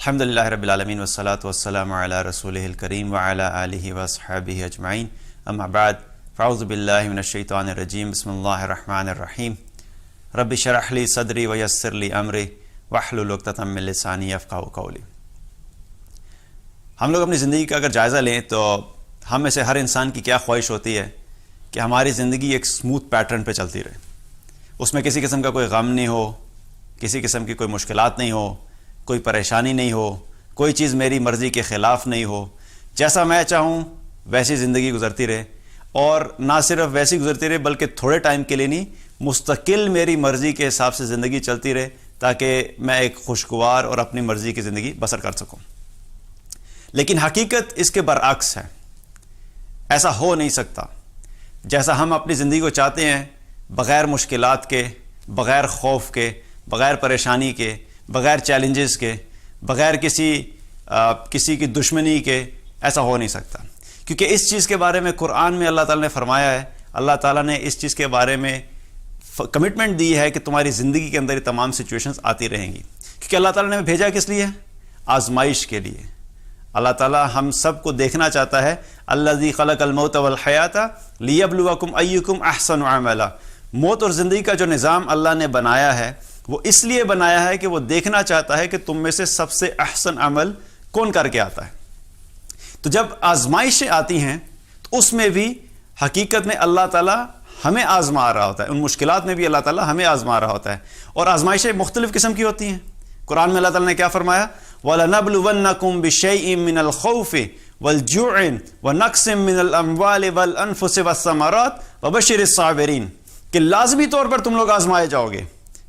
الحمدللہ رب العالمین والصلاة والسلام علی رسولہ الکریم وعلی آلہ واصحابہ اجمعین اما بعد فاعوذ باللہ من الشیطان الرجیم بسم اللہ الرحمن الرحیم رب اشرح لی صدری ویسر لی امری واحلل عقدۃ من لسانی یفقہوا قولی۔ ہم لوگ اپنی زندگی کا اگر جائزہ لیں تو ہم میں سے ہر انسان کی کیا خواہش ہوتی ہے کہ ہماری زندگی ایک سموتھ پیٹرن پہ چلتی رہے، اس میں کسی قسم کا کوئی غم نہیں ہو، کسی قسم کی کوئی مشکلات نہیں ہو، کوئی پریشانی نہیں ہو، کوئی چیز میری مرضی کے خلاف نہیں ہو، جیسا میں چاہوں ویسی زندگی گزرتی رہے، اور نہ صرف ویسی گزرتی رہے بلکہ تھوڑے ٹائم کے لیے نہیں، مستقل میری مرضی کے حساب سے زندگی چلتی رہے تاکہ میں ایک خوشگوار اور اپنی مرضی کی زندگی بسر کر سکوں۔ لیکن حقیقت اس کے برعکس ہے، ایسا ہو نہیں سکتا۔ جیسا ہم اپنی زندگی کو چاہتے ہیں، بغیر مشکلات کے، بغیر خوف کے، بغیر پریشانی کے، بغیر چیلنجز کے، بغیر کسی کی دشمنی کے، ایسا ہو نہیں سکتا، کیونکہ اس چیز کے بارے میں قرآن میں اللہ تعالیٰ نے فرمایا ہے، اللہ تعالیٰ نے اس چیز کے بارے میں کمٹمنٹ دی ہے کہ تمہاری زندگی کے اندر یہ تمام سچویشنز آتی رہیں گی، کیونکہ اللہ تعالیٰ نے بھیجا کس لیے؟ آزمائش کے لیے۔ اللہ تعالیٰ ہم سب کو دیکھنا چاہتا ہے، الذی خلق الموت والحیات لیبلوکم ایکم احسن عملا۔ موت اور زندگی کا جو نظام اللہ نے بنایا ہے وہ اس لیے بنایا ہے کہ وہ دیکھنا چاہتا ہے کہ تم میں سے سب سے احسن عمل کون کر کے آتا ہے۔ تو جب آزمائشیں آتی ہیں تو اس میں بھی حقیقت میں اللہ تعالیٰ ہمیں آزما رہا ہوتا ہے، ان مشکلات میں بھی اللہ تعالیٰ ہمیں آزما رہا ہوتا ہے، اور آزمائشیں مختلف قسم کی ہوتی ہیں۔ قرآن میں اللہ تعالیٰ نے کیا فرمایا؟ وَلَنَبْلُوَنَّكُمْ بِشَيْءٍ مِّنَ الْخَوْفِ وَالْجُوعِ وَنَقْصٍ مِّنَ الْأَمْوَالِ وَالْأَنفُسِ وَالثَّمَرَاتِ وَبَشِّرِ الصَّابِرِينَ، کہ لازمی طور پر تم لوگ آزمائے جاؤ گے۔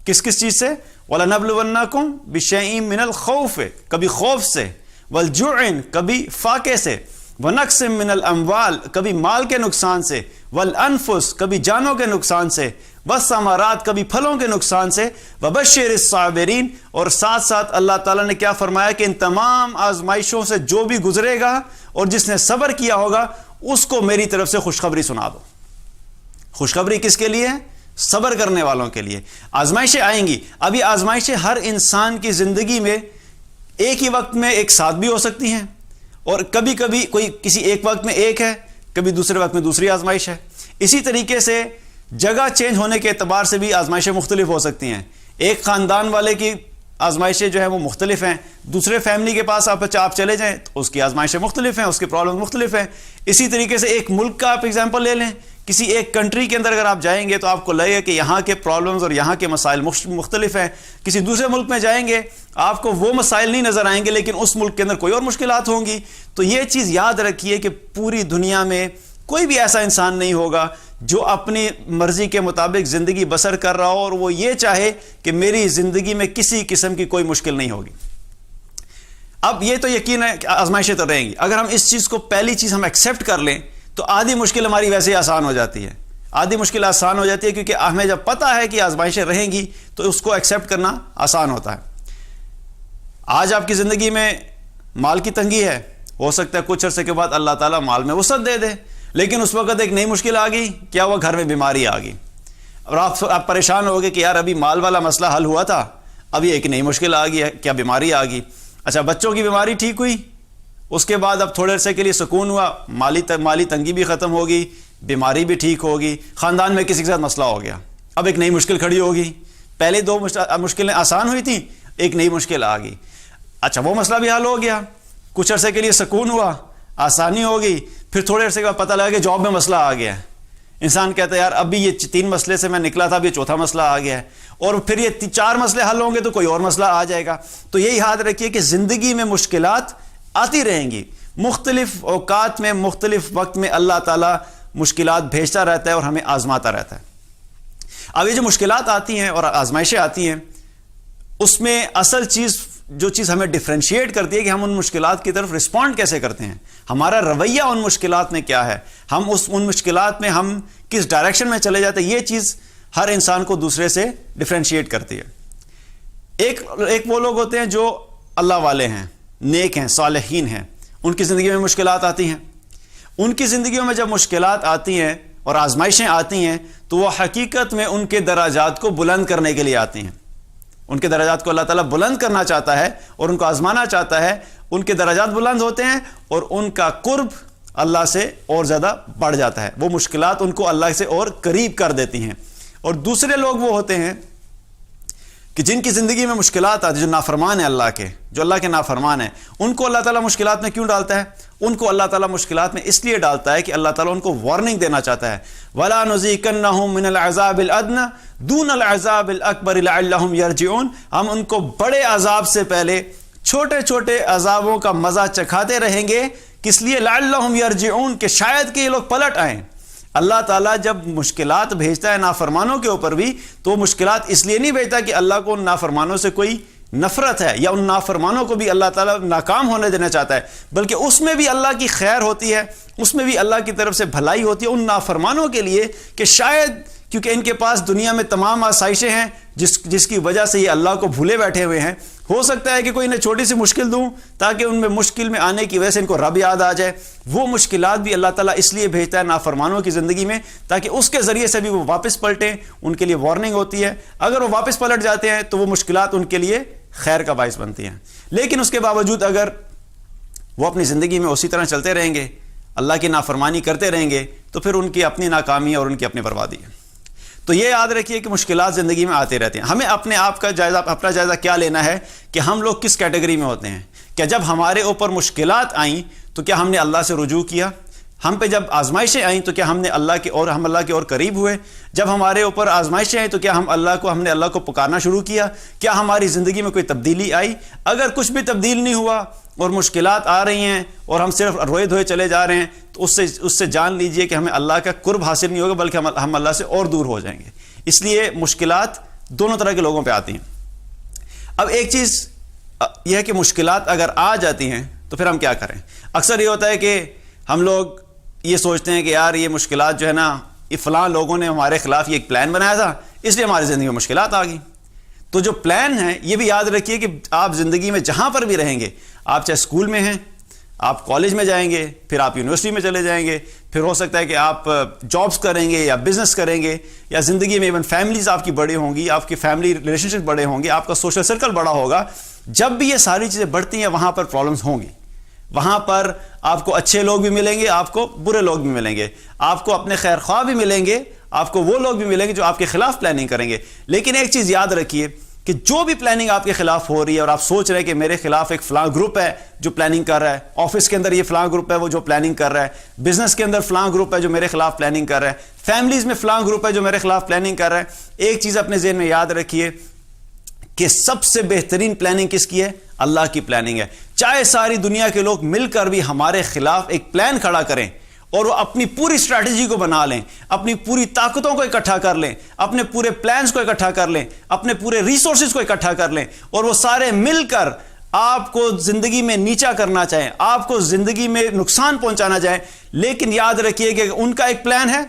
کس چیز سے؟ وَلَنَبْلُوَنَّكُمْ بِشَيْءٍ مِّنَ الْخَوْفِ، کبھی خوف سے، وَالْجُوعِ کبھی فاقے سے، وَنَقْصٍ مِّنَ الْأَمْوَالِ کبھی مال کے نقصان سے، وَالْأَنفُسِ کبھی جانوں کے نقصان سے، وَالثَّمَرَاتِ کبھی پھلوں کے نقصان سے، وَبَشِّرِ الصَّابِرِينَ، اور ساتھ ساتھ اللہ تعالیٰ نے کیا فرمایا کہ ان تمام آزمائشوں سے جو بھی گزرے گا اور جس نے صبر کیا ہوگا اس کو میری طرف سے خوشخبری سنا دو۔ خوشخبری کس کے لیے؟ صبر کرنے والوں کے لیے۔ آزمائشیں آئیں گی، اب یہ آزمائشیں ہر انسان کی زندگی میں ایک ہی وقت میں ایک ساتھ بھی ہو سکتی ہیں، اور کبھی کبھی کوئی کسی ایک وقت میں ایک ہے، کبھی دوسرے وقت میں دوسری آزمائش ہے۔ اسی طریقے سے جگہ چینج ہونے کے اعتبار سے بھی آزمائشیں مختلف ہو سکتی ہیں۔ ایک خاندان والے کی آزمائشیں جو ہیں وہ مختلف ہیں، دوسرے فیملی کے پاس آپ چلے جائیں تو اس کی آزمائشیں مختلف ہیں، اس کی پرابلم مختلف ہیں۔ اسی طریقے سے ایک ملک کا آپ ایگزامپل لے لیں، کسی ایک کنٹری کے اندر اگر آپ جائیں گے تو آپ کو لگے کہ یہاں کے پرابلمز اور یہاں کے مسائل مختلف ہیں۔ کسی دوسرے ملک میں جائیں گے آپ کو وہ مسائل نہیں نظر آئیں گے لیکن اس ملک کے اندر کوئی اور مشکلات ہوں گی۔ تو یہ چیز یاد رکھیے کہ پوری دنیا میں کوئی بھی ایسا انسان نہیں ہوگا جو اپنی مرضی کے مطابق زندگی بسر کر رہا ہو اور وہ یہ چاہے کہ میری زندگی میں کسی قسم کی کوئی مشکل نہیں ہوگی۔ اب یہ تو یقین ہے کہ آزمائشیں تو رہیں گی، اگر ہم اس چیز کو پہلی چیز ہم ایکسیپٹ کر لیں تو آدھی مشکل ہماری ویسے ہی آسان ہو جاتی ہے، آدھی مشکل آسان ہو جاتی ہے، کیونکہ ہمیں جب پتہ ہے کہ آزمائشیں رہیں گی تو اس کو ایکسیپٹ کرنا آسان ہوتا ہے۔ آج آپ کی زندگی میں مال کی تنگی ہے، ہو سکتا ہے کچھ عرصے کے بعد اللہ تعالیٰ مال میں وسعت دے دے، لیکن اس وقت ایک نئی مشکل آ گئی، کیا وہ گھر میں بیماری آ گئی، اور آپ پریشان ہو گئے کہ یار ابھی مال والا مسئلہ حل ہوا تھا، ابھی ایک نئی مشکل آ گئی ہے، کیا بیماری آ گئی۔ اچھا، بچوں کی بیماری ٹھیک ہوئی، اس کے بعد اب تھوڑے عرصے کے لیے سکون ہوا، مالی تنگی بھی ختم ہوگی، بیماری بھی ٹھیک ہوگی، خاندان میں کسی کے ساتھ مسئلہ ہو گیا، اب ایک نئی مشکل کھڑی ہوگی۔ پہلے دو مشکلیں آسان ہوئی تھیں، ایک نئی مشکل آ گئی۔ اچھا، وہ مسئلہ بھی حل ہو گیا، کچھ عرصے کے لیے سکون ہوا، آسانی ہو گئی، پھر تھوڑے عرصے کے بعد پتہ لگا کہ جاب میں مسئلہ آ گیا ہے۔ انسان کہتا ہے یار ابھی یہ 3 مسئلے سے میں نکلا تھا، اب یہ 4تھا مسئلہ آ گیا ہے، اور پھر یہ 4 مسئلے حل ہوں گے تو کوئی اور مسئلہ آ جائے گا۔ تو یہی یاد رکھیے کہ زندگی میں مشکلات آتی رہیں گی، مختلف اوقات میں مختلف وقت میں اللہ تعالیٰ مشکلات بھیجتا رہتا ہے اور ہمیں آزماتا رہتا ہے۔ اب یہ جو مشکلات آتی ہیں اور آزمائشیں آتی ہیں، اس میں اصل چیز جو چیز ہمیں ڈفرینشیٹ کرتی ہے کہ ہم ان مشکلات کی طرف رسپونڈ کیسے کرتے ہیں، ہمارا رویہ ان مشکلات میں کیا ہے، ہم ان مشکلات میں ہم کس ڈائریکشن میں چلے جاتے ہیں، یہ چیز ہر انسان کو دوسرے سے ڈفرینشیٹ کرتی ہے۔ ایک وہ لوگ ہوتے ہیں جو اللہ والے ہیں، نیک ہیں، صالحین ہیں، ان کی زندگی میں مشکلات آتی ہیں۔ ان کی زندگیوں میں جب مشکلات آتی ہیں اور آزمائشیں آتی ہیں تو وہ حقیقت میں ان کے درجات کو بلند کرنے کے لیے آتی ہیں۔ ان کے درجات کو اللہ تعالیٰ بلند کرنا چاہتا ہے اور ان کو آزمانا چاہتا ہے. ان کے درجات بلند ہوتے ہیں اور ان کا قرب اللہ سے اور زیادہ بڑھ جاتا ہے. وہ مشکلات ان کو اللہ سے اور قریب کر دیتی ہیں. اور دوسرے لوگ وہ ہوتے ہیں کہ جن کی زندگی میں مشکلات آتی ہیں, جو نافرمان ہیں اللہ کے, جو اللہ کے نافرمان ہیں, ان کو اللہ تعالیٰ مشکلات میں کیوں ڈالتا ہے؟ ان کو اللہ تعالیٰ مشکلات میں اس لیے ڈالتا ہے کہ اللہ تعالیٰ ان کو وارننگ دینا چاہتا ہے. وَلَا نُذِيقَنَّهُم مِّنَ الْعَذَابِ الْأَدْنَىٰ دُونَ الْعَذَابِ الْأَكْبَرِ لَعَلَّهُمْ يَرْجِعُونَ. ہم ان کو بڑے عذاب سے پہلے چھوٹے چھوٹے عذابوں کا مزہ چکھاتے رہیں گے. کس لیے؟ لَعَلَّهُمْ يَرْجِعُونَ, کہ شاید کہ یہ لوگ پلٹ آئیں. اللہ تعالیٰ جب مشکلات بھیجتا ہے نافرمانوں کے اوپر بھی, تو وہ مشکلات اس لیے نہیں بھیجتا کہ اللہ کو ان نافرمانوں سے کوئی نفرت ہے یا ان نافرمانوں کو بھی اللہ تعالیٰ ناکام ہونے دینا چاہتا ہے, بلکہ اس میں بھی اللہ کی خیر ہوتی ہے, اس میں بھی اللہ کی طرف سے بھلائی ہوتی ہے ان نافرمانوں کے لیے, کہ شاید کیونکہ ان کے پاس دنیا میں تمام آسائشیں ہیں جس کی وجہ سے یہ اللہ کو بھولے بیٹھے ہوئے ہیں, ہو سکتا ہے کہ کوئی انہیں چھوٹی سی مشکل دوں تاکہ ان میں مشکل میں آنے کی وجہ سے ان کو رب یاد آ جائے. وہ مشکلات بھی اللہ تعالیٰ اس لیے بھیجتا ہے نافرمانوں کی زندگی میں تاکہ اس کے ذریعے سے بھی وہ واپس پلٹیں. ان کے لیے وارننگ ہوتی ہے. اگر وہ واپس پلٹ جاتے ہیں تو وہ مشکلات ان کے لیے خیر کا باعث بنتی ہیں. لیکن اس کے باوجود اگر وہ اپنی زندگی میں اسی طرح چلتے رہیں گے, اللہ کی نافرمانی کرتے رہیں گے, تو پھر ان کی اپنی ناکامی اور ان کی اپنی بربادی ہے. تو یہ یاد رکھیے کہ مشکلات زندگی میں آتے رہتے ہیں. ہمیں اپنے آپ کا اپنا جائزہ کیا لینا ہے کہ ہم لوگ کس کیٹیگری میں ہوتے ہیں. کیا جب ہمارے اوپر مشکلات آئیں تو کیا ہم نے اللہ سے رجوع کیا؟ ہم پہ جب آزمائشیں آئیں تو کیا ہم نے اللہ کے اور قریب ہوئے؟ جب ہمارے اوپر آزمائشیں آئیں تو کیا ہم نے اللہ کو پکارنا شروع کیا؟ کیا ہماری زندگی میں کوئی تبدیلی آئی؟ اگر کچھ بھی تبدیل نہیں ہوا اور مشکلات آ رہی ہیں اور ہم صرف روئے دھوئے چلے جا رہے ہیں, تو اس سے جان لیجئے کہ ہمیں اللہ کا قرب حاصل نہیں ہوگا, بلکہ ہم اللہ سے اور دور ہو جائیں گے. اس لیے مشکلات دونوں طرح کے لوگوں پہ آتی ہیں. اب ایک چیز یہ ہے کہ مشکلات اگر آ جاتی ہیں تو پھر ہم کیا کریں؟ اکثر یہ ہوتا ہے کہ ہم لوگ یہ سوچتے ہیں کہ یار یہ مشکلات جو ہے نا, یہ فلاں لوگوں نے ہمارے خلاف یہ ایک پلان بنایا تھا, اس لیے ہماری زندگی میں مشکلات آ گئی. تو جو پلان ہے یہ بھی یاد رکھیے کہ آپ زندگی میں جہاں پر بھی رہیں گے, آپ چاہے اسکول میں ہیں, آپ کالج میں جائیں گے, پھر آپ یونیورسٹی میں چلے جائیں گے, پھر ہو سکتا ہے کہ آپ جابس کریں گے یا بزنس کریں گے, یا زندگی میں ایون فیملیز آپ کی بڑی ہوں گی, آپ کی فیملی ریلیشن شپ بڑے ہوں گے, آپ کا سوشل سرکل بڑا ہوگا. جب بھی یہ ساری چیزیں بڑھتی ہیں وہاں پر پرابلمس ہوں گی. وہاں پر آپ کو اچھے لوگ بھی ملیں گے, آپ کو برے لوگ بھی ملیں گے, آپ کو اپنے خیر خواہ بھی ملیں گے, آپ کو وہ لوگ بھی ملیں گے جو آپ کے خلاف پلاننگ کریں گے. لیکن ایک چیز یاد رکھیے کہ جو بھی پلاننگ آپ کے خلاف ہو رہی ہے اور آپ سوچ رہے ہیں کہ میرے خلاف ایک فلاں گروپ ہے جو پلاننگ کر رہا ہے, آفس کے اندر یہ فلاں گروپ ہے وہ جو پلاننگ کر رہا ہے, بزنس کے اندر فلاں گروپ ہے جو میرے خلاف پلاننگ کر رہا ہے, فیملیز میں فلاں گروپ ہے جو میرے خلاف پلاننگ کر رہا ہے, ایک چیز اپنے ذہن میں یاد رکھیے کہ سب سے بہترین پلاننگ کس کی ہے؟ اللہ کی پلاننگ ہے. چاہے ساری دنیا کے لوگ مل کر بھی ہمارے خلاف ایک پلان کھڑا کریں اور وہ اپنی پوری اسٹریٹجی کو بنا لیں, اپنی پوری طاقتوں کو اکٹھا کر لیں, اپنے پورے پلانز کو اکٹھا کر لیں, اپنے پورے ریسورسز کو اکٹھا کر لیں, اور وہ سارے مل کر آپ کو زندگی میں نیچا کرنا چاہیں, آپ کو زندگی میں نقصان پہنچانا چاہیں, لیکن یاد رکھیے کہ ان کا ایک پلان ہے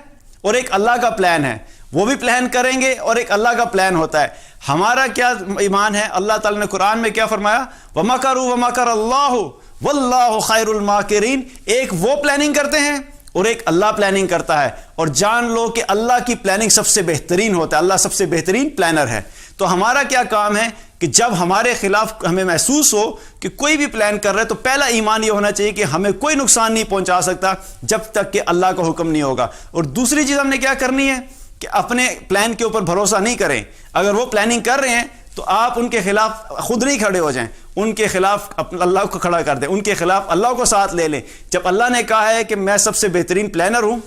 اور ایک اللہ کا پلان ہے. وہ بھی پلان کریں گے اور ایک اللہ کا پلان ہوتا ہے. ہمارا کیا ایمان ہے؟ اللہ تعالیٰ نے قرآن میں کیا فرمایا؟ وَمَكَرُوا وَمَكَرَ اللَّهُ وَاللَّهُ خَيْرُ الْمَاكِرِينَ. ایک وہ پلاننگ کرتے ہیں اور ایک اللہ پلاننگ کرتا ہے, اور جان لو کہ اللہ کی پلاننگ سب سے بہترین ہوتا ہے. اللہ سب سے بہترین پلانر ہے. تو ہمارا کیا کام ہے کہ جب ہمارے خلاف ہمیں محسوس ہو کہ کوئی بھی پلان کر رہا ہے, تو پہلا ایمان یہ ہونا چاہیے کہ ہمیں کوئی نقصان نہیں پہنچا سکتا جب تک کہ اللہ کا حکم نہیں ہوگا. اور دوسری چیز ہم نے کیا کرنی ہے کہ اپنے پلان کے اوپر بھروسہ نہیں کریں. اگر وہ پلاننگ کر رہے ہیں تو آپ ان کے خلاف خود نہیں کھڑے ہو جائیں, ان کے خلاف اللہ کو کھڑا کر دیں, ان کے خلاف اللہ کو ساتھ لے لیں. جب اللہ نے کہا ہے کہ میں سب سے بہترین پلانر ہوں,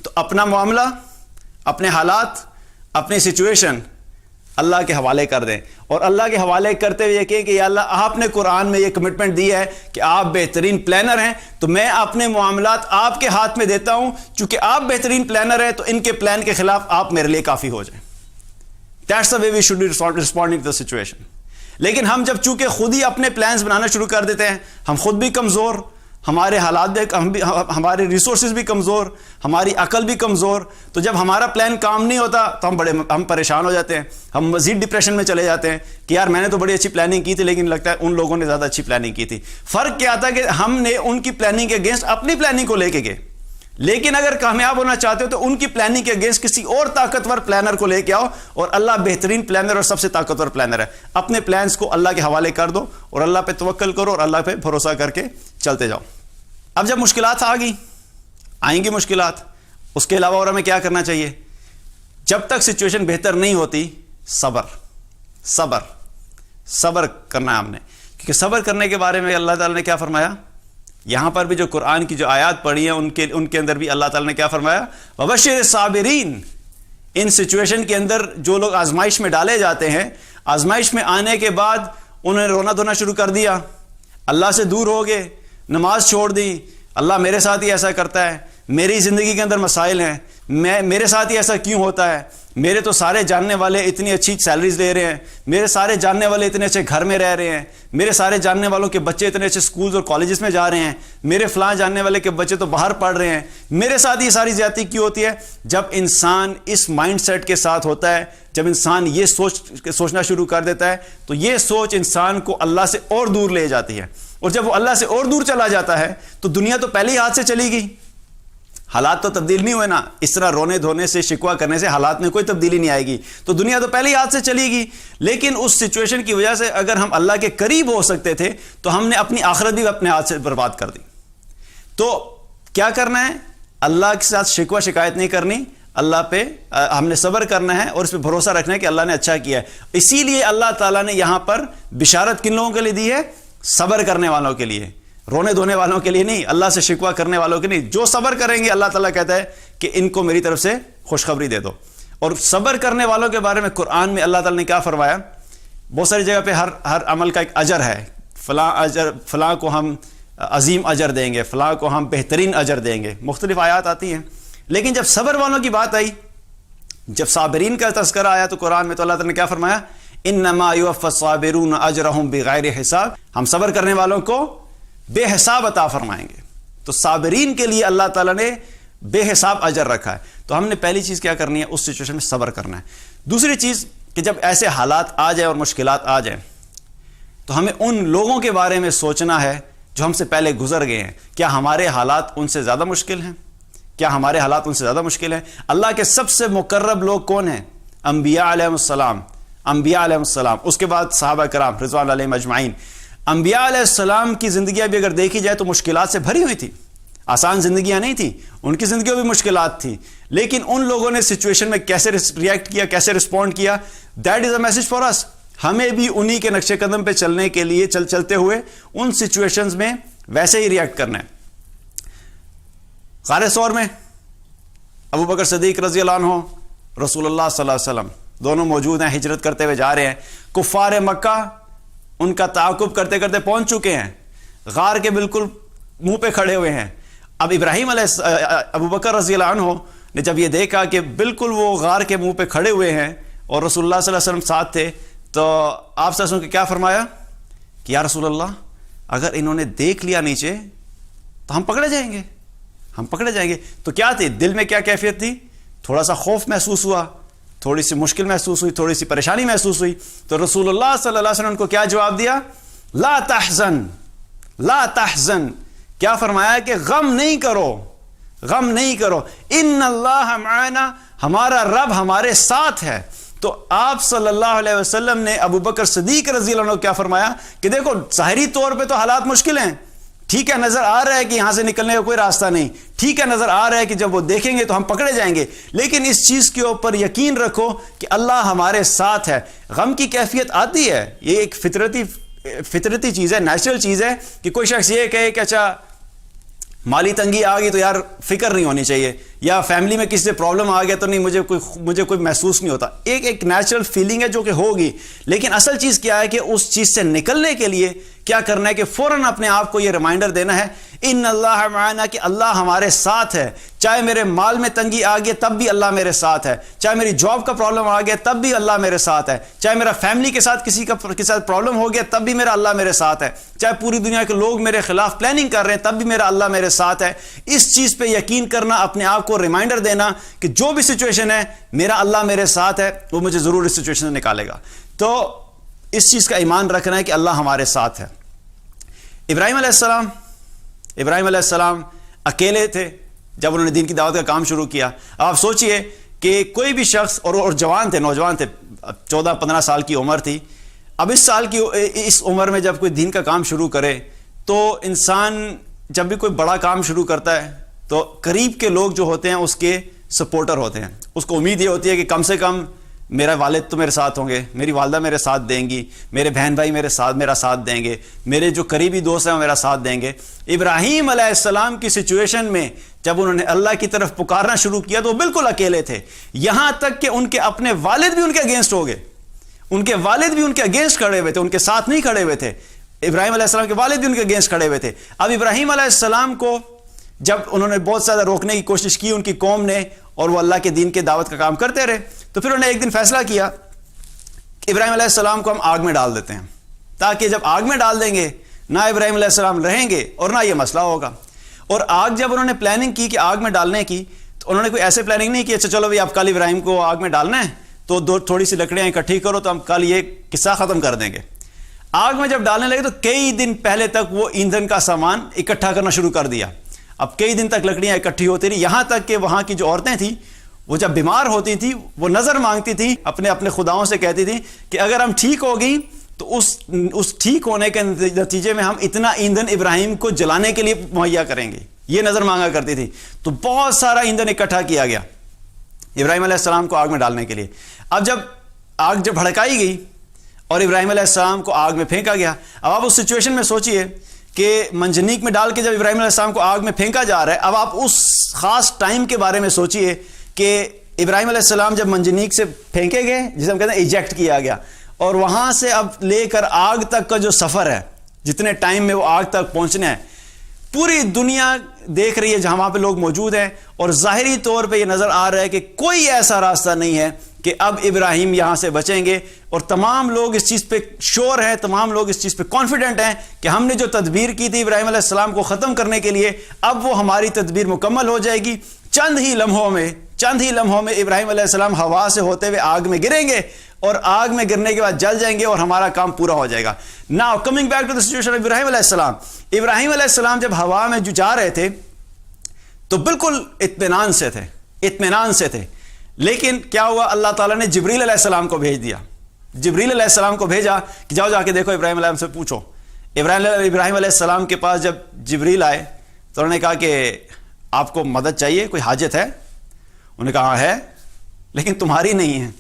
تو اپنا معاملہ, اپنے حالات, اپنی سچویشن اللہ کے حوالے کر دیں, اور اللہ کے حوالے کرتے ہوئے یہ کہیں کہ یا اللہ آپ نے قرآن میں یہ کمٹمنٹ دی ہے کہ آپ بہترین پلانر ہیں, تو میں اپنے معاملات آپ کے ہاتھ میں دیتا ہوں. چونکہ آپ بہترین پلانر ہیں تو ان کے پلان کے خلاف آپ میرے لیے کافی ہو جائیں. That's the way we should be responding to the situation. لیکن ہم جب چونکہ خود ہی اپنے پلانز بنانا شروع کر دیتے ہیں, ہم خود بھی کمزور, ہمارے حالات بھی, ہمارے ریسورسز بھی کمزور, ہماری عقل بھی کمزور, تو جب ہمارا پلان کام نہیں ہوتا تو ہم پریشان ہو جاتے ہیں, ہم مزید ڈپریشن میں چلے جاتے ہیں کہ یار میں نے تو بڑی اچھی پلاننگ کی تھی لیکن لگتا ہے ان لوگوں نے زیادہ اچھی پلاننگ کی تھی. فرق کیا تھا کہ ہم نے ان کی پلاننگ کے اگینسٹ اپنی پلاننگ کو لے کے گئے. لیکن اگر کامیاب ہونا چاہتے ہو تو ان کی پلاننگ کے اگینسٹ کسی اور طاقتور پلانر کو لے کے آؤ, اور اللہ بہترین پلانر اور سب سے طاقتور پلانر ہے. اپنے پلانز کو اللہ کے حوالے کر دو اور اللہ پہ توکل کرو اور اللہ پہ بھروسہ کر کے چلتے جاؤ. اب جب مشکلات آئیں گی مشکلات, اس کے علاوہ اور ہمیں کیا کرنا چاہیے؟ جب تک سچویشن بہتر نہیں ہوتی صبر کرنا ہے ہم نے, کیونکہ صبر کرنے کے بارے میں اللہ تعالیٰ نے کیا فرمایا؟ یہاں پر بھی جو قرآن کی جو آیات پڑھی ہیں ان کے اندر بھی اللہ تعالیٰ نے کیا فرمایا؟ وبشر الصابرین. ان سچویشن کے اندر جو لوگ آزمائش میں ڈالے جاتے ہیں, آزمائش میں آنے کے بعد انہوں نے رونا دھونا شروع کر دیا, اللہ سے دور ہو گئے, نماز چھوڑ دی, اللہ میرے ساتھ ہی ایسا کرتا ہے, میری زندگی کے اندر مسائل ہیں, میرے ساتھ ہی ایسا کیوں ہوتا ہے, میرے تو سارے جاننے والے اتنی اچھی سیلریز لے رہے ہیں, میرے سارے جاننے والے اتنے اچھے گھر میں رہ رہے ہیں, میرے سارے جاننے والوں کے بچے اتنے اچھے سکولز اور کالجز میں جا رہے ہیں, میرے فلاں جاننے والے کے بچے تو باہر پڑھ رہے ہیں, میرے ساتھ یہ ساری زیادتی کیوں ہوتی ہے؟ جب انسان اس مائنڈ سیٹ کے ساتھ ہوتا ہے, جب انسان یہ سوچنا شروع کر دیتا ہے, تو یہ سوچ انسان کو اللہ سے اور دور لے جاتی ہے, اور جب وہ اللہ سے اور دور چلا جاتا ہے تو دنیا تو پہلے ہی ہاتھ سے چلی گئی, حالات تو تبدیل نہیں ہوئے نا. اس طرح رونے دھونے سے شکوہ کرنے سے حالات میں کوئی تبدیلی نہیں آئے گی, تو دنیا تو پہلے ہی ہاتھ سے چلی گی. لیکن اس سچویشن کی وجہ سے اگر ہم اللہ کے قریب ہو سکتے تھے تو ہم نے اپنی آخرت بھی اپنے ہاتھ سے برباد کر دی. تو کیا کرنا ہے؟ اللہ کے ساتھ شکوہ شکایت نہیں کرنی, اللہ پہ ہم نے صبر کرنا ہے اور اس پہ بھروسہ رکھنا ہے کہ اللہ نے اچھا کیا ہے. اسی لیے اللہ تعالیٰ نے یہاں پر بشارت کن لوگوں کے لیے دی ہے؟ صبر کرنے والوں کے لیے, رونے دھونے والوں کے لیے نہیں, اللہ سے شکوہ کرنے والوں کے نہیں. جو صبر کریں گے اللہ تعالیٰ کہتا ہے کہ ان کو میری طرف سے خوشخبری دے دو. اور صبر کرنے والوں کے بارے میں قرآن میں اللہ تعالیٰ نے کیا فرمایا؟ بہت ساری جگہ پہ ہر عمل کا ایک اجر ہے, فلاں کو ہم عظیم اجر دیں گے, فلاں کو ہم بہترین اجر دیں گے, مختلف آیات آتی ہیں. لیکن جب صبر والوں کی بات آئی, جب صابرین کا تذکرہ آیا تو قرآن میں تو اللہ تعالیٰ نے کیا فرمایا؟ انما یوفی الصابرون اجرہم بغیر حساب. ہم صبر کرنے والوں کو بے حساب عطا فرمائیں گے. تو صابرین کے لیے اللہ تعالیٰ نے بے حساب اجر رکھا ہے. تو ہم نے پہلی چیز کیا کرنی ہے؟ اس سچویشن میں صبر کرنا ہے. دوسری چیز کہ جب ایسے حالات آ جائیں اور مشکلات آ جائیں تو ہمیں ان لوگوں کے بارے میں سوچنا ہے جو ہم سے پہلے گزر گئے ہیں. کیا ہمارے حالات ان سے زیادہ مشکل ہیں؟ کیا ہمارے حالات ان سے زیادہ مشکل ہیں؟ اللہ کے سب سے مقرب لوگ کون ہیں؟ انبیاء علیہ السلام. اس کے بعد صحابہ کرام رضوان علیہم اجمعین. انبیاء علیہ السلام کی زندگیاں بھی اگر دیکھی جائے تو مشکلات سے بھری ہوئی تھی, آسان زندگیاں نہیں تھیں, ان کی زندگیوں بھی مشکلات تھی. لیکن ان لوگوں نے سچویشن میں کیسے ریئیکٹ کیا, کیسے رسپونڈ کیا, that is a message for us. ہمیں بھی انہی کے نقش قدم پہ چلنے کے لیے چلتے ہوئے ان سچویشنز میں ویسے ہی ریئیکٹ کرنا ہے. غار ثور میں ابو بکر صدیق رضی اللہ عنہ, رسول اللہ صلی اللہ علیہ وسلم دونوں موجود ہیں, ہجرت کرتے ہوئے جا رہے ہیں. کفار مکہ ان کا تعاقب کرتے کرتے پہنچ چکے ہیں, غار کے بالکل منہ پہ کھڑے ہوئے ہیں. اب ابو بکر رضی اللہ عنہ نے جب یہ دیکھا کہ بالکل وہ غار کے منہ پہ کھڑے ہوئے ہیں اور رسول اللہ صلی اللہ علیہ وسلم ساتھ تھے, تو آپ صلی اللہ علیہ وسلم نے کیا فرمایا کہ یا رسول اللہ, اگر انہوں نے دیکھ لیا نیچے تو ہم پکڑے جائیں گے. تو کیا تھی دل میں, کیا کیفیت تھی؟ تھوڑا سا خوف محسوس ہوا, تھوڑی سی مشکل محسوس ہوئی, تھوڑی سی پریشانی محسوس ہوئی. تو رسول اللہ صلی اللہ علیہ وسلم کو کیا جواب دیا؟ لا تحزن. کیا فرمایا کہ غم نہیں کرو, ان اللہ معنا, ہمارا رب ہمارے ساتھ ہے. تو آپ صلی اللہ علیہ وسلم نے ابو بکر صدیق رضی اللہ عنہ کو کیا فرمایا کہ دیکھو ظاہری طور پہ تو حالات مشکل ہیں, ٹھیک ہے, نظر آ رہا ہے کہ یہاں سے نکلنے کا کوئی راستہ نہیں, ٹھیک ہے, نظر آ رہا ہے کہ جب وہ دیکھیں گے تو ہم پکڑے جائیں گے, لیکن اس چیز کے اوپر یقین رکھو کہ اللہ ہمارے ساتھ ہے. غم کی کیفیت آتی ہے, یہ ایک فطرتی چیز ہے, نیچرل چیز ہے کہ کوئی شخص یہ کہے کہ اچھا مالی تنگی آ گئی تو یار فکر نہیں ہونی چاہیے, یا فیملی میں کسی سے پرابلم آ گیا تو نہیں, مجھے کوئی محسوس نہیں ہوتا. ایک نیچرل فیلنگ ہے جو کہ ہوگی, لیکن اصل چیز کیا ہے کہ اس چیز سے نکلنے کے لیے کیا کرنا ہے کہ فوراً اپنے آپ کو یہ ریمائنڈر دینا ہے ان اللہ معنا, کہ اللہ ہمارے ساتھ ہے. چاہے میرے مال میں تنگی آ گئی تب بھی اللہ میرے ساتھ ہے, چاہے میری جاب کا پرابلم آ گیا تب بھی اللہ میرے ساتھ ہے, چاہے میرا فیملی کے ساتھ کسی ساتھ پرابلم ہو گیا تب بھی میرا اللہ میرے ساتھ ہے, چاہے پوری دنیا کے لوگ میرے خلاف پلاننگ کر رہے ہیں تب بھی میرا اللہ میرے ساتھ ہے. اس چیز پہ یقین کرنا, اپنے آپ کو ریمائنڈر دینا کہ جو بھی سچویشن ہے میرا اللہ میرے ساتھ ہے, وہ مجھے ضرور اس سچویشن سے نکالے گا. تو اس چیز کا ایمان رکھنا ہے کہ اللہ ہمارے ساتھ ہے. ابراہیم علیہ السلام اکیلے تھے, جب انہوں نے دین کی دعوت کا کام شروع کیا. آپ سوچئے کہ کوئی بھی شخص اور جوان تھے، نوجوان تھے، 14-15 سال کی عمر تھی. اب اس عمر میں جب کوئی دین کا کام شروع کرے تو انسان جب بھی کوئی بڑا کام شروع کرتا ہے تو قریب کے لوگ جو ہوتے ہیں اس کے سپورٹر ہوتے ہیں. اس کو امید یہ ہوتی ہے کہ کم سے کم میرا والد تو میرے ساتھ ہوں گے، میری والدہ میرے ساتھ دیں گی، میرے بہن بھائی میرا ساتھ دیں گے، میرے جو قریبی دوست ہیں وہ میرا ساتھ دیں گے. ابراہیم علیہ السلام کی سچویشن میں جب انہوں نے اللہ کی طرف پکارنا شروع کیا تو وہ بالکل اکیلے تھے، یہاں تک کہ ان کے اپنے والد بھی ان کے اگینسٹ ہو گئے. ان کے والد بھی ان کے اگینسٹ کھڑے ہوئے تھے، ان کے ساتھ نہیں کھڑے ہوئے تھے. ابراہیم علیہ السلام کے والد بھی ان کے اگینسٹ کھڑے ہوئے تھے. اب ابراہیم علیہ السلام کو جب انہوں نے بہت زیادہ روکنے کی کوشش کی ان کی قوم نے، اور وہ اللہ کے دین کے دعوت کا کام کرتے رہے، تو پھر انہوں نے ایک دن فیصلہ کیا کہ ابراہیم علیہ السلام کو ہم آگ میں ڈال دیتے ہیں، تاکہ جب آگ میں ڈال دیں گے نہ ابراہیم علیہ السلام رہیں گے اور نہ یہ مسئلہ ہوگا. اور آگ جب انہوں نے پلاننگ کی کہ آگ میں ڈالنے کی، تو انہوں نے کوئی ایسے پلاننگ نہیں کی اچھا چلو بھائی اب کل ابراہیم کو آگ میں ڈالنا ہے تو تھوڑی سی لکڑیاں اکٹھی کرو تو ہم کل یہ قصہ ختم کر دیں گے. آگ میں جب ڈالنے لگے تو کئی دن پہلے تک وہ ایندھن کا سامان اکٹھا کرنا شروع کر دیا. اب کئی دن تک لکڑیاں اکٹھی ہوتی رہی، یہاں تک کہ وہاں کی جو عورتیں تھیں وہ جب بیمار ہوتی تھی وہ نظر مانگتی تھی، اپنے خداؤں سے کہتی تھی کہ اگر ہم ٹھیک ہو گئی تو اس ٹھیک ہونے کے نتیجے میں ہم اتنا ایندھن ابراہیم کو جلانے کے لیے مہیا کریں گے، یہ نظر مانگا کرتی تھی. تو بہت سارا ایندھن اکٹھا کیا گیا ابراہیم علیہ السلام کو آگ میں ڈالنے کے لیے. اب جب آگ بھڑکائی گئی اور ابراہیم علیہ السلام کو آگ میں پھینکا گیا، اب آپ اس سچویشن میں سوچئے کہ منجنیق میں ڈال کے جب ابراہیم علیہ السلام کو آگ میں پھینکا جا رہا ہے، اب آپ اس خاص ٹائم کے بارے میں سوچئے کہ ابراہیم علیہ السلام جب منجنیق سے پھینکے گئے، جسے ہم کہتے ہیں ایجیکٹ کیا گیا، اور وہاں سے اب لے کر آگ تک کا جو سفر ہے، جتنے ٹائم میں وہ آگ تک پہنچنا ہے، پوری دنیا دیکھ رہی ہے جہاں وہاں پہ لوگ موجود ہیں، اور ظاہری طور پہ یہ نظر آ رہا ہے کہ کوئی ایسا راستہ نہیں ہے کہ اب ابراہیم یہاں سے بچیں گے. اور تمام لوگ اس چیز پہ شور ہیں، تمام لوگ اس چیز پہ کانفیڈنٹ ہیں کہ ہم نے جو تدبیر کی تھی ابراہیم علیہ السلام کو ختم کرنے کے لیے، اب وہ ہماری تدبیر مکمل ہو جائے گی. چند ہی لمحوں میں ابراہیم علیہ السلام ہوا سے ہوتے ہوئے آگ میں گریں گے، اور آگ میں گرنے کے بعد جل جائیں گے اور ہمارا کام پورا ہو جائے گا. Now coming back to the situation of Ibrahim علیہ السلام جب ہوا میں جو جا رہے تھے تو بالکل اطمینان سے تھے. لیکن کیا ہوا، اللہ تعالیٰ نے جبریل علیہ السلام کو بھیج دیا. جبریل علیہ السلام کو بھیجا کہ جاؤ جا کے دیکھو ابراہیم علیہ السلام سے پوچھو. ابراہیم علیہ السلام کے پاس جب جبریل آئے تو انہوں نے کہا کہ آپ کو مدد چاہیے، کوئی حاجت ہے؟ انہوں نے کہا ہاں ہے، لیکن تمہاری نہیں ہے،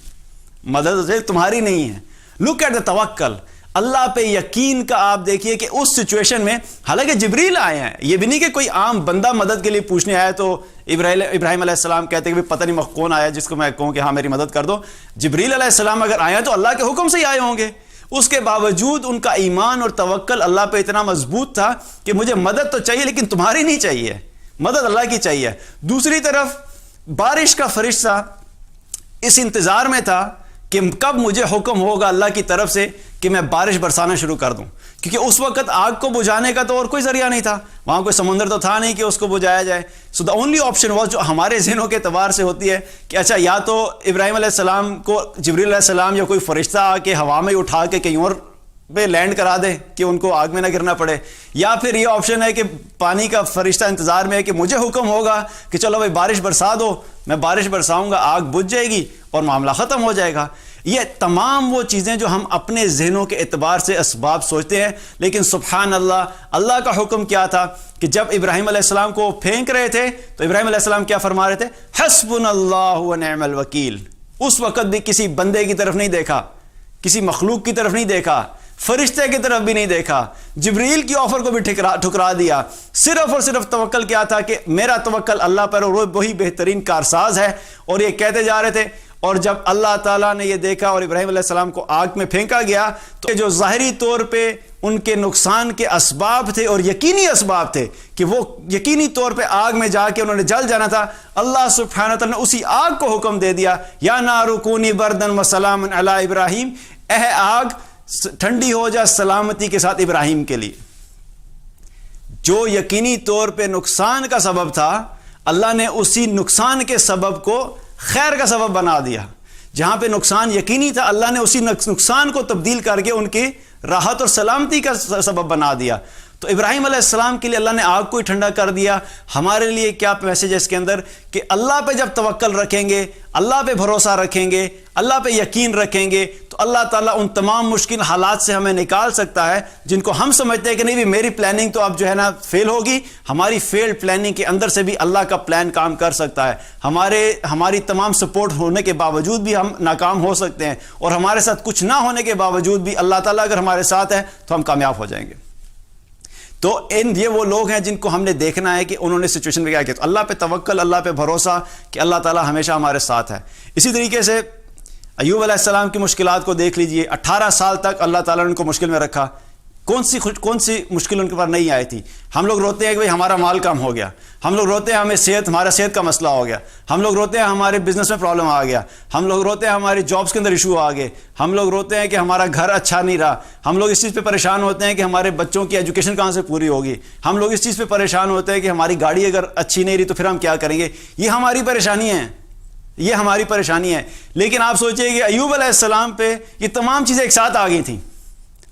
مدد تمہاری نہیں ہے. لک ایٹ دا توکل، اللہ پہ یقین کا. آپ دیکھیے کہ اس سچویشن میں حالانکہ جبریل آئے ہیں، یہ بھی نہیں کہ کوئی عام بندہ مدد کے لیے پوچھنے آیا تو ابراہیم علیہ السلام کہتے کہ پتہ نہیں کون آیا جس کو میں کہوں کہ ہاں میری مدد کر دو. جبریل علیہ السلام اگر آئے تو اللہ کے حکم سے ہی آئے ہوں گے. اس کے باوجود ان کا ایمان اور توکل اللہ پہ اتنا مضبوط تھا کہ مجھے مدد تو چاہیے لیکن تمہاری نہیں چاہیے، مدد اللہ کی چاہیے. دوسری طرف بارش کا فرشتہ اس انتظار میں تھا کہ کب مجھے حکم ہوگا اللہ کی طرف سے کہ میں بارش برسانا شروع کر دوں، کیونکہ اس وقت آگ کو بجھانے کا تو اور کوئی ذریعہ نہیں تھا، وہاں کوئی سمندر تو تھا نہیں کہ اس کو بجھایا جائے. سو دا اونلی آپشن واز، جو ہمارے ذہنوں کے اعتبار سے ہوتی ہے کہ اچھا یا تو ابراہیم علیہ السلام کو جبریل علیہ السلام یا کوئی فرشتہ آ کے ہوا میں اٹھا کے کہیں اور پہ لینڈ کرا دے کہ ان کو آگ میں نہ گرنا پڑے، یا پھر یہ آپشن ہے کہ پانی کا فرشتہ انتظار میں ہے کہ مجھے حکم ہوگا کہ چلو بھائی بارش برسا دو، میں بارش برساؤں گا، آگ بجھ جائے گی اور معاملہ ختم ہو جائے گا. یہ تمام وہ چیزیں جو ہم اپنے ذہنوں کے اعتبار سے اسباب سوچتے ہیں، لیکن سبحان اللہ، اللہ کا حکم کیا تھا کہ جب ابراہیم علیہ السلام کو پھینک رہے تھے تو ابراہیم علیہ السلام کیا فرما رہے تھے؟ حسبنا اللہ ونعم الوکیل. اس وقت بھی کسی بندے کی طرف نہیں دیکھا، کسی مخلوق کی طرف نہیں دیکھا، فرشتے کی طرف بھی نہیں دیکھا، جبریل کی آفر کو بھی ٹھکرا دیا. صرف اور صرف توکل کیا تھا کہ میرا توکل اللہ پر، اور وہی بہترین کارساز ہے. اور یہ کہتے جا رہے تھے، اور جب اللہ تعالیٰ نے یہ دیکھا اور ابراہیم علیہ السلام کو آگ میں پھینکا گیا تو جو ظاہری طور پہ ان کے نقصان کے اسباب تھے اور یقینی اسباب تھے کہ وہ یقینی طور پہ آگ میں جا کے انہوں نے جل جانا تھا، اللہ سبحانہ وتعالیٰ نے اسی آگ کو حکم دے دیا، یا نار کونی بردن وسلام علی ابراہیم، اے آگ ٹھنڈی ہو جا سلامتی کے ساتھ ابراہیم کے لیے. جو یقینی طور پہ نقصان کا سبب تھا، اللہ نے اسی نقصان کے سبب کو خیر کا سبب بنا دیا. جہاں پہ نقصان یقینی تھا، اللہ نے اسی نقصان کو تبدیل کر کے ان کی راحت اور سلامتی کا سبب بنا دیا. تو ابراہیم علیہ السلام کے لیے اللہ نے آگ کو ہی ٹھنڈا کر دیا. ہمارے لیے کیا میسج ہے اس کے اندر کہ اللہ پہ جب توکل رکھیں گے, اللہ پہ بھروسہ رکھیں گے, اللہ پہ یقین رکھیں گے, تو اللہ تعالیٰ ان تمام مشکل حالات سے ہمیں نکال سکتا ہے جن کو ہم سمجھتے ہیں کہ نہیں بھی میری پلاننگ تو اب جو ہے نا فیل ہوگی. ہماری فیلڈ پلاننگ کے اندر سے بھی اللہ کا پلان کام کر سکتا ہے. ہماری تمام سپورٹ ہونے کے باوجود بھی ہم ناکام ہو سکتے ہیں, اور ہمارے ساتھ کچھ نہ ہونے کے باوجود بھی اللہ تعالیٰ اگر ہمارے ساتھ ہے تو ہم کامیاب ہو جائیں گے. تو یہ وہ لوگ ہیں جن کو ہم نے دیکھنا ہے کہ انہوں نے سچویشن میں کیا کیا. تو اللہ پہ توکل, اللہ پہ بھروسہ کہ اللہ تعالیٰ ہمیشہ ہمارے ساتھ ہے. اسی طریقے سے ایوب علیہ السلام کی مشکلات کو دیکھ لیجئے. 18 سال تک اللہ تعالیٰ نے ان کو مشکل میں رکھا. کون سی مشکل ان کے پاس نہیں آئی تھی. ہم لوگ روتے ہیں کہ بھئی ہمارا مال کم ہو گیا, ہم لوگ روتے ہیں ہمارا صحت کا مسئلہ ہو گیا, ہم لوگ روتے ہیں ہمارے بزنس میں پرابلم آ گیا, ہم لوگ روتے ہیں ہماری جابس کے اندر ایشو آ گئے, ہم لوگ روتے ہیں کہ ہمارا گھر اچھا نہیں رہا, ہم لوگ اس چیز پہ پریشان ہوتے ہیں کہ ہمارے بچوں کی ایجوکیشن کہاں سے پوری ہوگی, ہم لوگ اس چیز پہ پریشان ہوتے ہیں کہ ہماری گاڑی اگر اچھی نہیں رہی تو پھر ہم کیا کریں گے. یہ ہماری پریشانیاں ہیں, یہ ہماری پریشانی ہے. لیکن آپ سوچئے کہ ایوب علیہ السلام پہ یہ تمام چیزیں ایک ساتھ آ گئی تھیں,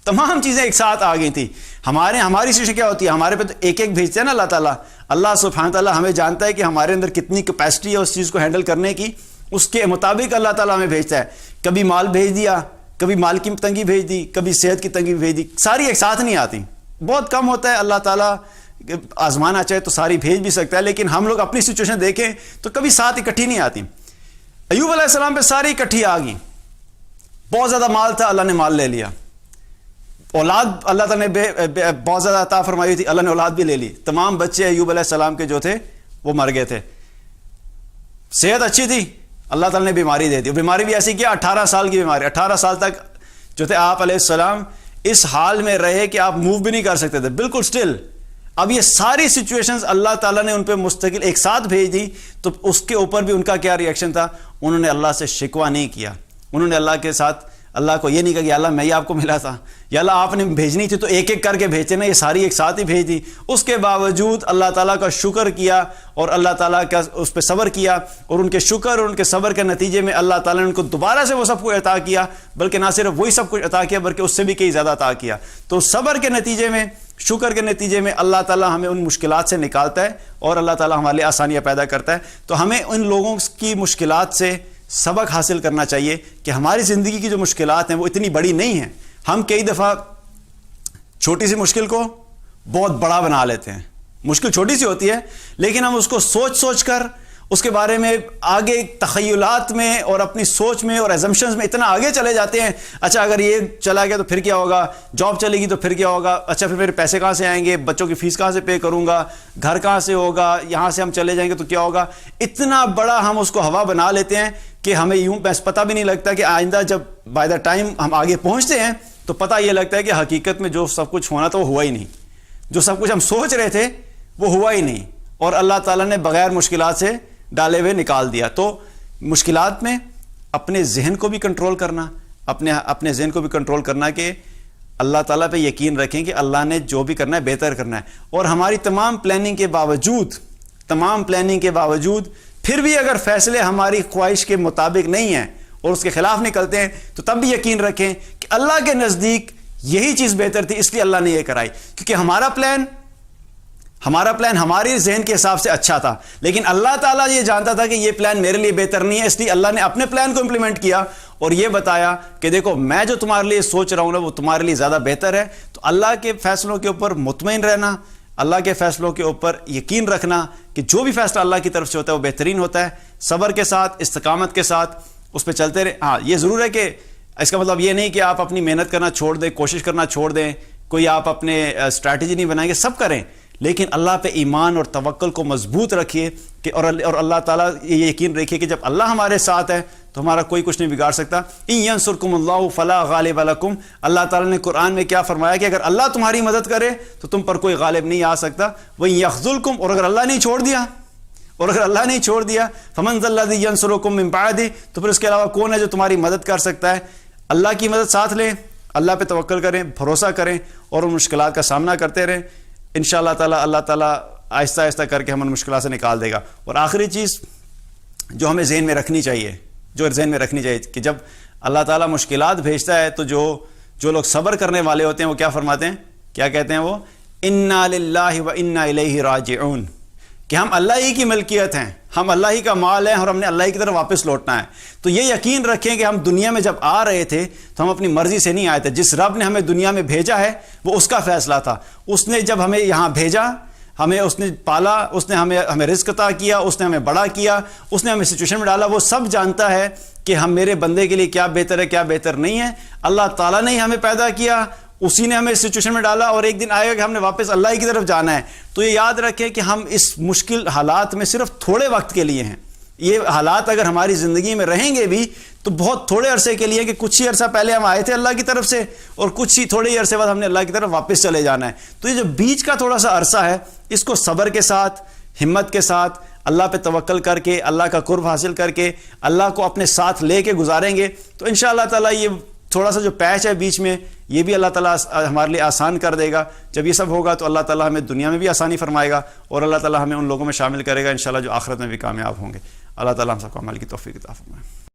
تمام چیزیں ایک ساتھ آ گئی تھیں. ہماری سچویشن کیا ہوتی ہے, ہمارے پہ تو ایک ایک بھیجتے ہیں نا اللہ تعالیٰ. اللہ سبحانہ تعالیٰ ہمیں جانتا ہے کہ ہمارے اندر کتنی کیپیسٹی ہے اس چیز کو ہینڈل کرنے کی, اس کے مطابق اللہ تعالیٰ ہمیں بھیجتا ہے. کبھی مال بھیج دیا, کبھی مال کی تنگی بھیج دی, کبھی صحت کی تنگی بھیج دی. ساری ایک ساتھ نہیں آتی, بہت کم ہوتا ہے. اللہ تعالیٰ آزمانا چاہے تو ساری بھیج بھی سکتا ہے, لیکن ہم لوگ اپنی سچویشن دیکھیں تو کبھی ساتھ اکٹھی نہیں آتی. ایوب علیہ السلام پہ ساری اکٹھی آ گئی. بہت زیادہ مال تھا, اللہ نے مال لے لیا. اولاد اللہ تعالیٰ نے بہت زیادہ عطا فرمائی تھی, اللہ نے اولاد بھی لے لی. تمام بچے ایوب علیہ السلام کے جو تھے وہ مر گئے تھے. صحت اچھی تھی, اللہ تعالیٰ نے بیماری دے دی. بیماری بھی ایسی کیا, 18 سال کی بیماری. 18 سال تک جو تھے آپ علیہ السلام اس حال میں رہے کہ آپ موو بھی نہیں کر سکتے تھے, بالکل سٹل. اب یہ ساری سچویشنز اللہ تعالیٰ نے ان پہ مستقل ایک ساتھ بھیج دی. تو اس کے اوپر بھی ان کا کیا ریئیکشن تھا, انہوں نے اللہ سے شکوہ نہیں کیا. انہوں نے اللہ کے ساتھ اللہ کو یہ نہیں کہا کہ اللہ میں ہی آپ کو ملا تھا, یا اللہ آپ نے بھیجنی تھی تو ایک ایک کر کے بھیجتے نا, یہ ساری ایک ساتھ ہی بھیج دی. اس کے باوجود اللہ تعالیٰ کا شکر کیا اور اللہ تعالیٰ کا اس پہ صبر کیا, اور ان کے شکر اور ان کے صبر کے نتیجے میں اللہ تعالیٰ نے ان کو دوبارہ سے وہ سب کچھ عطا کیا, بلکہ نہ صرف وہی سب کچھ عطا کیا بلکہ اس سے بھی کئی زیادہ عطا کیا. تو صبر کے نتیجے میں, شکر کے نتیجے میں اللہ تعالیٰ ہمیں ان مشکلات سے نکالتا ہے اور اللہ تعالیٰ ہمارے لیے آسانیاں پیدا کرتا ہے. تو ہمیں ان لوگوں کی مشکلات سے سبق حاصل کرنا چاہیے کہ ہماری زندگی کی جو مشکلات ہیں وہ اتنی بڑی نہیں ہیں. ہم کئی دفعہ چھوٹی سی مشکل کو بہت بڑا بنا لیتے ہیں. مشکل چھوٹی سی ہوتی ہے لیکن ہم اس کو سوچ کر اس کے بارے میں آگے تخیلات میں اور اپنی سوچ میں اور ایزمپشنز میں اتنا آگے چلے جاتے ہیں. اچھا اگر یہ چلا گیا تو پھر کیا ہوگا, جاب چلے گی تو پھر کیا ہوگا, اچھا پھر میرے پیسے کہاں سے آئیں گے, بچوں کی فیس کہاں سے پے کروں گا, گھر کہاں سے ہوگا, یہاں سے ہم چلے جائیں گے تو کیا ہوگا. اتنا بڑا ہم اس کو ہوا بنا لیتے ہیں کہ ہمیں یوں پتہ بھی نہیں لگتا کہ آئندہ جب بائی دا ٹائم ہم آگے پہنچتے ہیں تو پتہ یہ لگتا ہے کہ حقیقت میں جو سب کچھ ہونا تھا وہ ہوا ہی نہیں, جو سب کچھ ہم سوچ رہے تھے وہ ہوا ہی نہیں, اور اللہ تعالیٰ نے بغیر مشکلات سے ڈالے ہوئے نکال دیا. تو مشکلات میں اپنے ذہن کو بھی کنٹرول کرنا, اپنے ذہن کو بھی کنٹرول کرنا کہ اللہ تعالیٰ پہ یقین رکھیں کہ اللہ نے جو بھی کرنا ہے بہتر کرنا ہے. اور ہماری تمام پلاننگ کے باوجود پھر بھی اگر فیصلے ہماری خواہش کے مطابق نہیں ہیں اور اس کے خلاف نکلتے ہیں تو تب بھی یقین رکھیں کہ اللہ کے نزدیک یہی چیز بہتر تھی, اس لیے اللہ نے یہ کرائی. کیونکہ ہمارا پلان ہماری ذہن کے حساب سے اچھا تھا, لیکن اللہ تعالیٰ یہ جانتا تھا کہ یہ پلان میرے لیے بہتر نہیں ہے, اس لیے اللہ نے اپنے پلان کو امپلیمنٹ کیا اور یہ بتایا کہ دیکھو میں جو تمہارے لیے سوچ رہا ہوں نا وہ تمہارے لیے زیادہ بہتر ہے. تو اللہ کے فیصلوں کے اوپر مطمئن رہنا, اللہ کے فیصلوں کے اوپر یقین رکھنا کہ جو بھی فیصلہ اللہ کی طرف سے ہوتا ہے وہ بہترین ہوتا ہے. صبر کے ساتھ, استقامت کے ساتھ اس پہ چلتے رہے. ہاں یہ ضرور ہے کہ اس کا مطلب یہ نہیں کہ آپ اپنی محنت کرنا چھوڑ دیں, کوشش کرنا چھوڑ دیں, کوئی آپ اپنے اسٹریٹجی نہیں بنائیں گے, سب کریں, لیکن اللہ پہ ایمان اور توکل کو مضبوط رکھیے کہ اور اللہ تعالیٰ یہ یقین رکھیے کہ جب اللہ ہمارے ساتھ ہے تو ہمارا کوئی کچھ نہیں بگاڑ سکتا. ان ینصرکم اللہ فلا غالب لکم, اللہ تعالیٰ نے قرآن میں کیا فرمایا کہ اگر اللہ تمہاری مدد کرے تو تم پر کوئی غالب نہیں آ سکتا. وَإِن يَخْذُلْكُمْ, اور اگر اللہ نہیں چھوڑ دیا فَمَنْ ذَا الَّذِي يَنصُرُكُمْ مِنْ بَعْدِهِ, تو پھر اس کے علاوہ کون ہے جو تمہاری مدد کر سکتا ہے. اللہ کی مدد ساتھ لیں, اللہ پہ توکل کریں, بھروسہ کریں اور ان مشکلات کا سامنا کرتے رہیں. انشاءاللہ تعالیٰ اللہ تعالیٰ آہستہ آہستہ کر کے ہم ان مشکلات سے نکال دے گا. اور آخری چیز جو ہمیں ذہن میں رکھنی چاہیے کہ جب اللہ تعالیٰ مشکلات بھیجتا ہے تو جو لوگ صبر کرنے والے ہوتے ہیں وہ کیا فرماتے ہیں, کیا کہتے ہیں, وہ انا للہ و انا الیہ راجعون، کہ ہم اللہ ہی کی ملکیت ہیں، ہم اللہ ہی کا مال ہیں اور ہم نے اللہ ہی کی طرف واپس لوٹنا ہے۔ تو یہ یقین رکھیں کہ ہم دنیا میں جب آ رہے تھے تو ہم اپنی مرضی سے نہیں آئے تھے، جس رب نے ہمیں دنیا میں بھیجا ہے وہ اس کا فیصلہ تھا۔ اس نے جب ہمیں یہاں بھیجا، ہمیں اس نے پالا، اس نے ہمیں رزق عطا کیا، اس نے ہمیں بڑا کیا، اس نے ہمیں سچویشن میں ڈالا، وہ سب جانتا ہے کہ ہم میرے بندے کے لیے کیا بہتر ہے کیا بہتر نہیں ہے۔ اللہ تعالیٰ نے ہی ہمیں پیدا کیا، اسی نے ہمیں اس سچویشن میں ڈالا، اور ایک دن آئے گا کہ ہم نے واپس اللہ ہی کی طرف جانا ہے۔ تو یہ یاد رکھیں کہ ہم اس مشکل حالات میں صرف تھوڑے وقت کے لیے ہیں۔ یہ حالات اگر ہماری زندگی میں رہیں گے بھی تو بہت تھوڑے عرصے کے لیے، کہ کچھ ہی عرصہ پہلے ہم آئے تھے اللہ کی طرف سے اور کچھ ہی تھوڑے ہی عرصے بعد ہم نے اللہ کی طرف واپس چلے جانا ہے۔ تو یہ جو بیچ کا تھوڑا سا عرصہ ہے، اس کو صبر کے ساتھ، ہمت کے ساتھ، اللہ پہ توکل کر کے، اللہ کا قرب حاصل کر کے، اللہ کو اپنے ساتھ لے کے گزاریں گے تو انشاءاللہ تعالیٰ یہ تھوڑا سا جو پیچ ہے بیچ میں، یہ بھی اللہ تعالیٰ ہمارے لیے آسان کر دے گا۔ جب یہ سب ہوگا تو اللہ تعالیٰ ہمیں دنیا میں بھی آسانی فرمائے گا اور اللہ تعالیٰ ہمیں ان لوگوں میں شامل کرے گا انشاءاللہ جو آخرت میں بھی کامیاب ہوں گے۔ اللہ تعالیٰ ہم سب کو عمل کی توفیق عطا فرمائے۔